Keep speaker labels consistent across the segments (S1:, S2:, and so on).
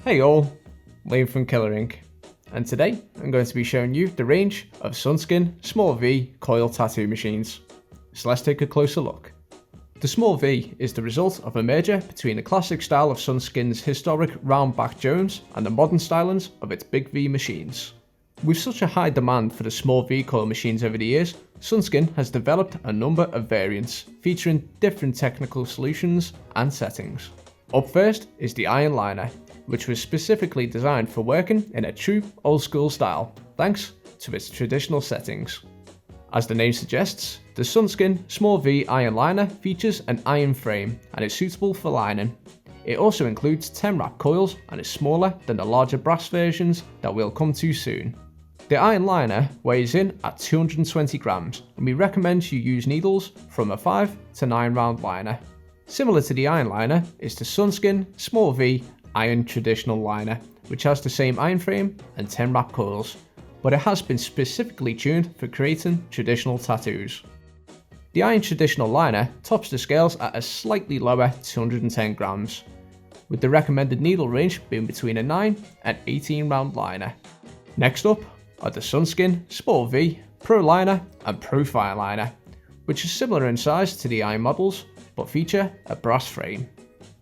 S1: Hey all, Liam from Killer Ink, and today I'm going to be showing you the range of Sunskin Small V coil tattoo machines. So let's take a closer look. The Small V is the result of a merger between the classic style of Sunskin's historic round back Jones and the modern stylings of its Big V machines. With such a high demand for the Small V coil machines over the years, Sunskin has developed a number of variants featuring different technical solutions and settings. Up first is the Iron Liner, which was specifically designed for working in a true old school style, thanks to its traditional settings. As the name suggests, the Sunskin Small V Iron Liner features an iron frame and is suitable for lining. It also includes 10 wrap coils and is smaller than the larger brass versions that we'll come to soon. The Iron Liner weighs in at 220 grams and we recommend you use needles from a 5 to 9 round liner. Similar to the Iron Liner is the Sunskin Small V Iron Traditional Liner, which has the same iron frame and 10 wrap coils, but it has been specifically tuned for creating traditional tattoos. The Iron Traditional Liner tops the scales at a slightly lower 210 grams, with the recommended needle range being between a 9 and 18 round liner. Next up are the Sunskin Small V Pro Liner and Pro Fire Liner, which are similar in size to the iron models, but feature a brass frame.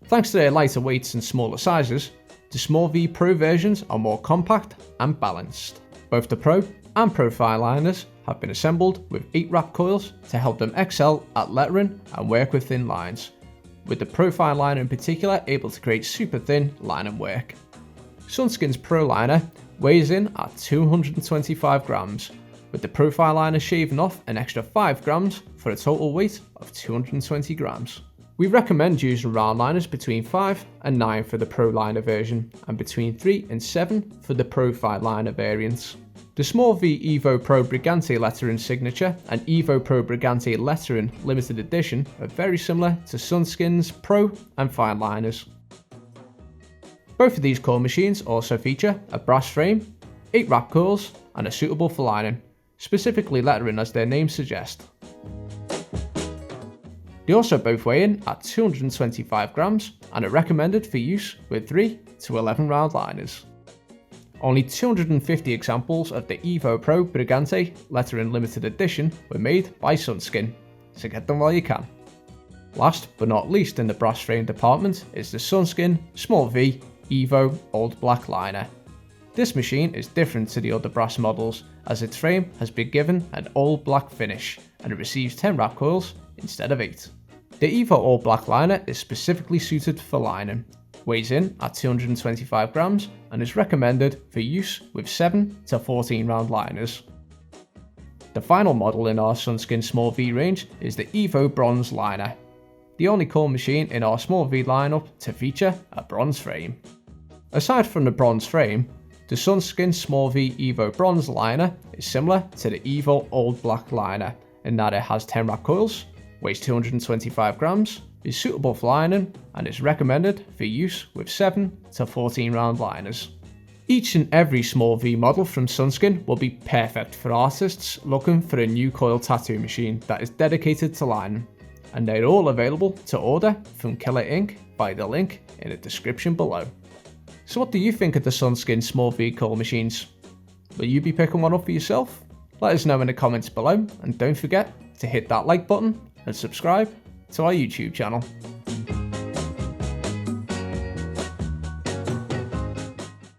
S1: Thanks to their lighter weights and smaller sizes, the Small V Pro versions are more compact and balanced. Both the Pro and Pro Fire liners have been assembled with 8 wrap coils to help them excel at lettering and work with thin lines, with the Pro Fire liner in particular able to create super thin line and work. Sunskin's Pro Liner weighs in at 225 grams, with the Pro Fire liner shaving off an extra 5 grams for a total weight of 220 grams. We recommend using round liners between 5 and 9 for the Pro Liner version, and between 3 and 7 for the Pro Fire Liner variants. The Small V Evo Pro Brigante lettering signature and Evo Pro Brigante lettering limited edition are very similar to Sunskin's Pro and Fire liners. Both of these coil machines also feature a brass frame, 8 wrap coils, and are suitable for lining, specifically lettering as their names suggest. They also both weigh in at 225 grams and are recommended for use with 3 to 11 round liners. Only 250 examples of the Evo Pro Brigante lettering limited edition were made by Sunskin, so get them while you can. Last but not least in the brass frame department is the Sunskin Small V Evo Old Black Liner. This machine is different to the other brass models as its frame has been given an old black finish and it receives 10 wrap coils instead of 8. The Evo All Black Liner is specifically suited for lining, weighs in at 225 grams and is recommended for use with 7 to 14 round liners. The final model in our Sunskin Small V range is the Evo Bronze Liner, the only coil machine in our Small V lineup to feature a bronze frame. Aside from the bronze frame, the Sunskin Small V Evo Bronze Liner is similar to the Evo Old Black Liner in that it has 10 wrap coils, weighs 225 grams, is suitable for lining, and is recommended for use with 7 to 14 round liners. Each and every Small V model from Sunskin will be perfect for artists looking for a new coil tattoo machine that is dedicated to lining, and they're all available to order from Killer Ink by the link in the description below. So what do you think of the Sunskin Small V coil machines? Will you be picking one up for yourself? Let us know in the comments below, and don't forget to hit that like button and subscribe to our YouTube channel.